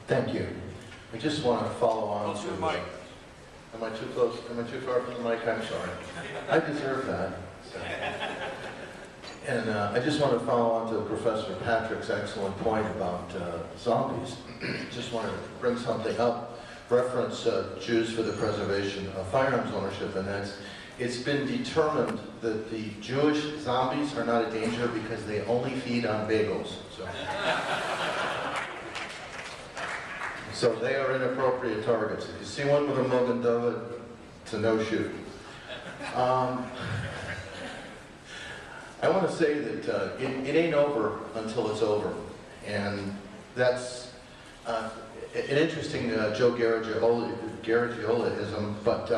Thank you. I just want to follow on Close to to the mic. Am I too close? Am I too far from the mic? I'm sorry. I deserve that. So. And I just want to follow on to Professor Patrick's excellent point about zombies. Just wanted to bring something up, reference Jews for the Preservation of Firearms Ownership, and that's it's been determined that the Jewish zombies are not a danger because they only feed on bagels. So they are inappropriate targets. If you see one with a Mogan David, it's a no-shoot. I want to say that it ain't over until it's over. And that's an interesting Joe Garagiola-ism, but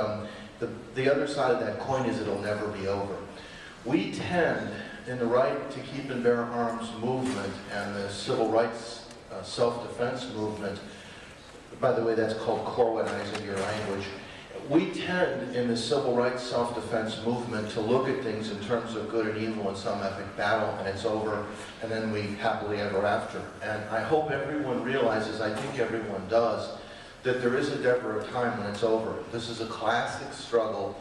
the other side of that coin is it'll never be over. We tend, in the right to keep and bear arms movement and the civil rights self-defense movement, by the way, that's called Corwinizing your language. We tend, in the civil rights self-defense movement, to look at things in terms of good and evil in some epic battle, and it's over, and then we happily ever after. And I hope everyone realizes, I think everyone does, that there is a Deborah time when it's over. This is a classic struggle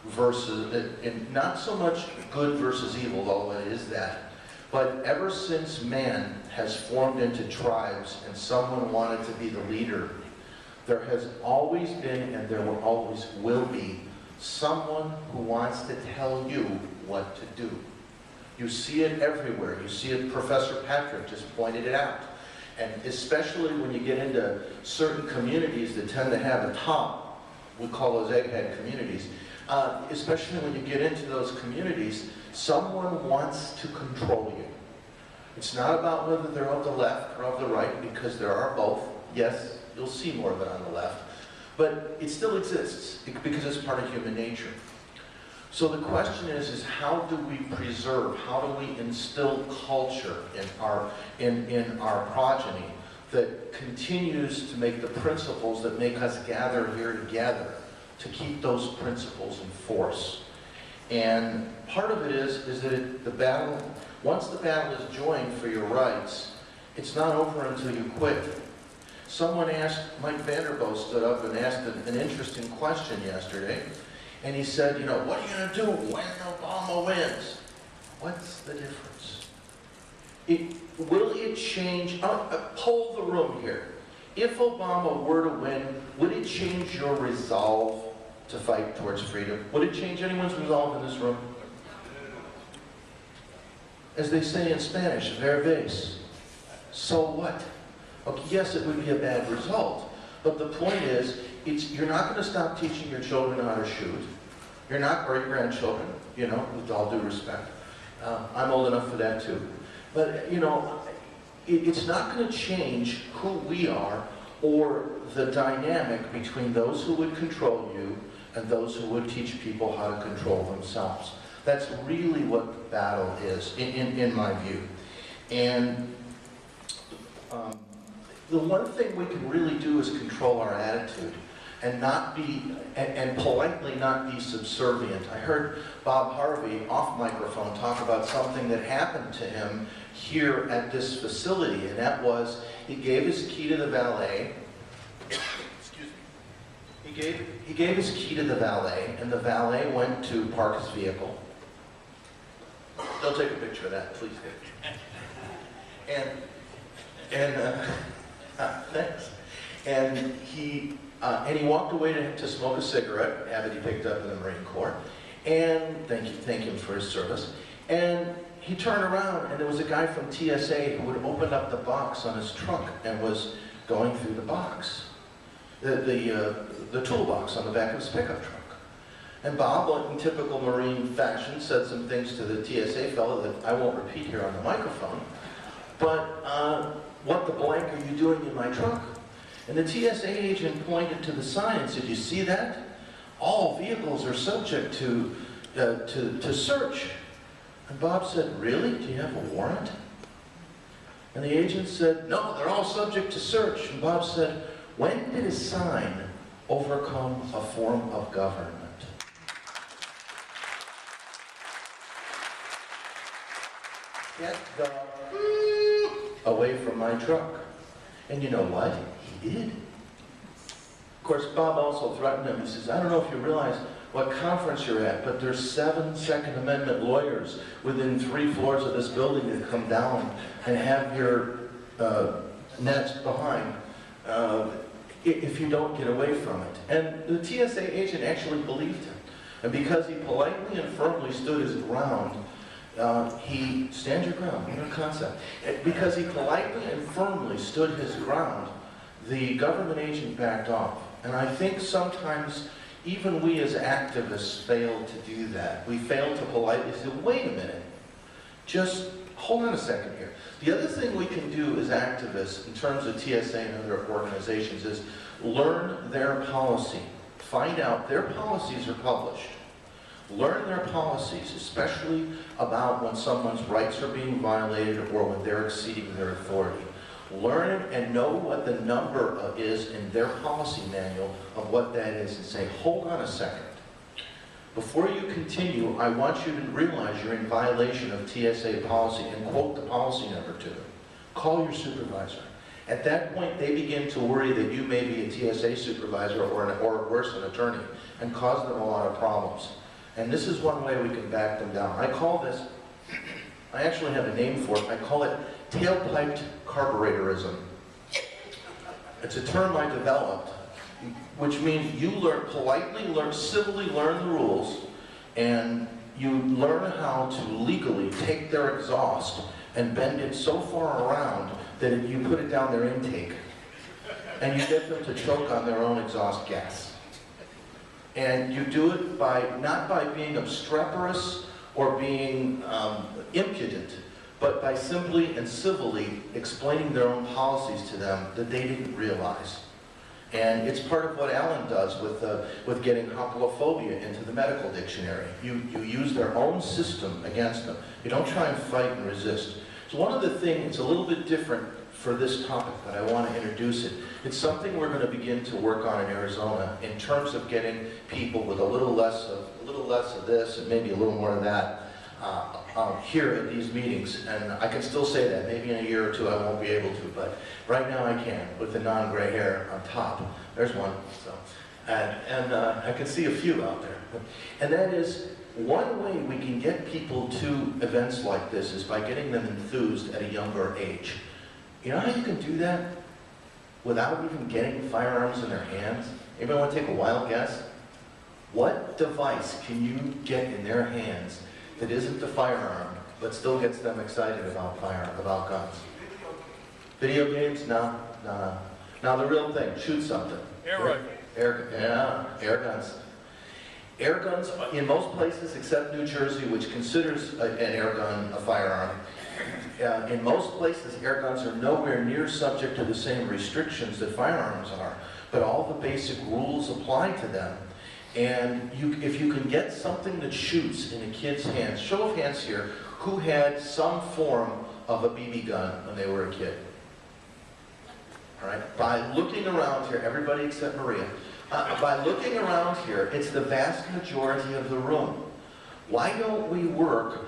versus, and not so much good versus evil, although it is that, but ever since man has formed into tribes and someone wanted to be the leader, there has always been, and there will always will be, someone who wants to tell you what to do. You see it everywhere. You see it, Professor Patrick just pointed it out. And especially when you get into certain communities that tend to have a top, we call those egghead communities, especially when you get into those communities, someone wants to control you. It's not about whether they're of the left or of the right, because there are both. Yes, you'll see more of it on the left, but it still exists because it's part of human nature. So the question is how do we preserve, how do we instill culture in our progeny that continues to make the principles that make us gather here together to keep those principles in force? And part of it is that the battle, once the battle is joined for your rights, it's not over until you quit. Someone asked, Mike Vanderbilt stood up and asked an interesting question yesterday, and he said, you know, what are you going to do when Obama wins? What's the difference? Will it change, poll the room here. If Obama were to win, would it change your resolve to fight towards freedom? Would it change anyone's resolve in this room? As they say in Spanish, ver ves. So what? Okay, yes, it would be a bad result, but the point is, you're not going to stop teaching your children how to shoot. You're not, or your grandchildren, you know, with all due respect. I'm old enough for that too. But, you know, it's not going to change who we are or the dynamic between those who would control you and those who would teach people how to control themselves. That's really what the battle is, in my view. And the one thing we can really do is control our attitude and not be, and politely not be subservient. I heard Bob Harvey off microphone talk about something that happened to him here at this facility, and that was he gave his key to the valet. Excuse me. He gave his key to the valet, and the valet went to park his vehicle. Don't take a picture of that, please. Thanks. And he walked away to smoke a cigarette, habit he picked up in the Marine Corps, and thank him for his service. And he turned around, and there was a guy from TSA who had opened up the box on his trunk and was going through the box, the toolbox on the back of his pickup truck. And Bob, in typical Marine fashion, said some things to the TSA fellow that I won't repeat here on the microphone, but what the blank are you doing in my truck? And the TSA agent pointed to the sign and said, you see that? All vehicles are subject to search. And Bob said, really? Do you have a warrant? And the agent said, no, they're all subject to search. And Bob said, when did a sign overcome a form of government? Get the away from my truck. And you know what? He did. Of course, Bob also threatened him. He says, I don't know if you realize what conference you're at, but there's 7 Second Amendment lawyers within 3 floors of this building that come down and have your nets behind if you don't get away from it. And the TSA agent actually believed him. And because he politely and firmly stood his ground, stand your ground, inner concept. Because he politely and firmly stood his ground, the government agent backed off. And I think sometimes even we as activists fail to do that. We fail to politely say, wait a minute, just hold on a second here. The other thing we can do as activists in terms of TSA and other organizations is learn their policy. Find out their policies are published. Learn their policies, especially about when someone's rights are being violated or when they're exceeding their authority. Learn and know what the number is in their policy manual of what that is and say, hold on a second. Before you continue, I want you to realize you're in violation of TSA policy and quote the policy number to them. Call your supervisor. At that point, they begin to worry that you may be a TSA supervisor or worse, an attorney, and cause them a lot of problems. And this is one way we can back them down. I call this, I actually have a name for it, I call it tailpiped carburetorism. It's a term I developed, which means you civilly learn the rules, and you learn how to legally take their exhaust and bend it so far around that you put it down their intake, and you get them to choke on their own exhaust gas. And you do it not by being obstreperous or being impudent, but by simply and civilly explaining their own policies to them that they didn't realize. And it's part of what Alan does with getting hopulophobia into the medical dictionary. You use their own system against them. You don't try and fight and resist. So one of the things, it's a little bit different for this topic, but I want to introduce it. It's something we're going to begin to work on in Arizona in terms of getting people with a little less of this and maybe a little more of that here at these meetings. And I can still say that. Maybe in a year or two I won't be able to, but right now I can with the non-gray hair on top. There's one. So, and I can see a few out there. And that is, one way we can get people to events like this is by getting them enthused at a younger age. You know how you can do that without even getting firearms in their hands? Anybody want to take a wild guess? What device can you get in their hands that isn't the firearm, but still gets them excited about guns? Video games? No. Now the real thing, shoot something. Air rifle. Air guns. Air guns, in most places except New Jersey, which considers an air gun a firearm, in most places air guns are nowhere near subject to the same restrictions that firearms are, but all the basic rules apply to them. And if you can get something that shoots in a kid's hands, show of hands here, who had some form of a BB gun when they were a kid? All right, by looking around here, everybody except Maria, by looking around here, it's the vast majority of the room. Why don't we work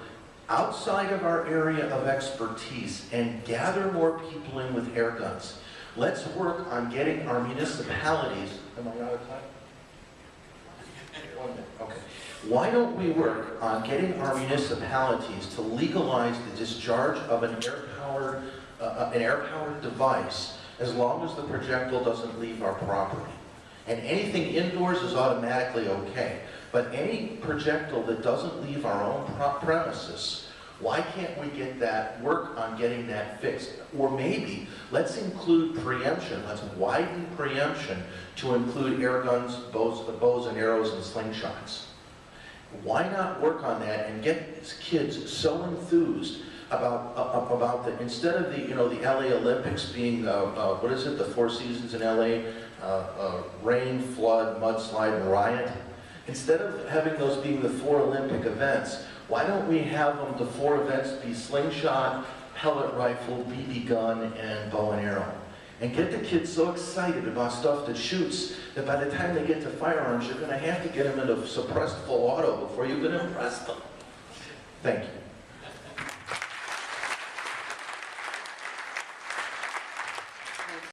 outside of our area of expertise and gather more people in with air guns? Let's work on getting our municipalities, am I out of time? 1 minute, okay. Why don't we work on getting our municipalities to legalize the discharge of an air-powered device as long as the projectile doesn't leave our property? And anything indoors is automatically okay. But any projectile that doesn't leave our own premises, why can't we get that, work on getting that fixed? Or maybe, let's include preemption, let's widen preemption to include air guns, bows and arrows and slingshots. Why not work on that and get kids so enthused about the, instead of the, the LA Olympics being, what is it, the 4 seasons in LA, rain, flood, mudslide, and riot. Instead of having those being the 4 Olympic events, why don't we have them, the 4 events be slingshot, pellet rifle, BB gun, and bow and arrow? And get the kids so excited about stuff that shoots that by the time they get to firearms, you're going to have to get them into suppressed full auto before you can impress them. Thank you.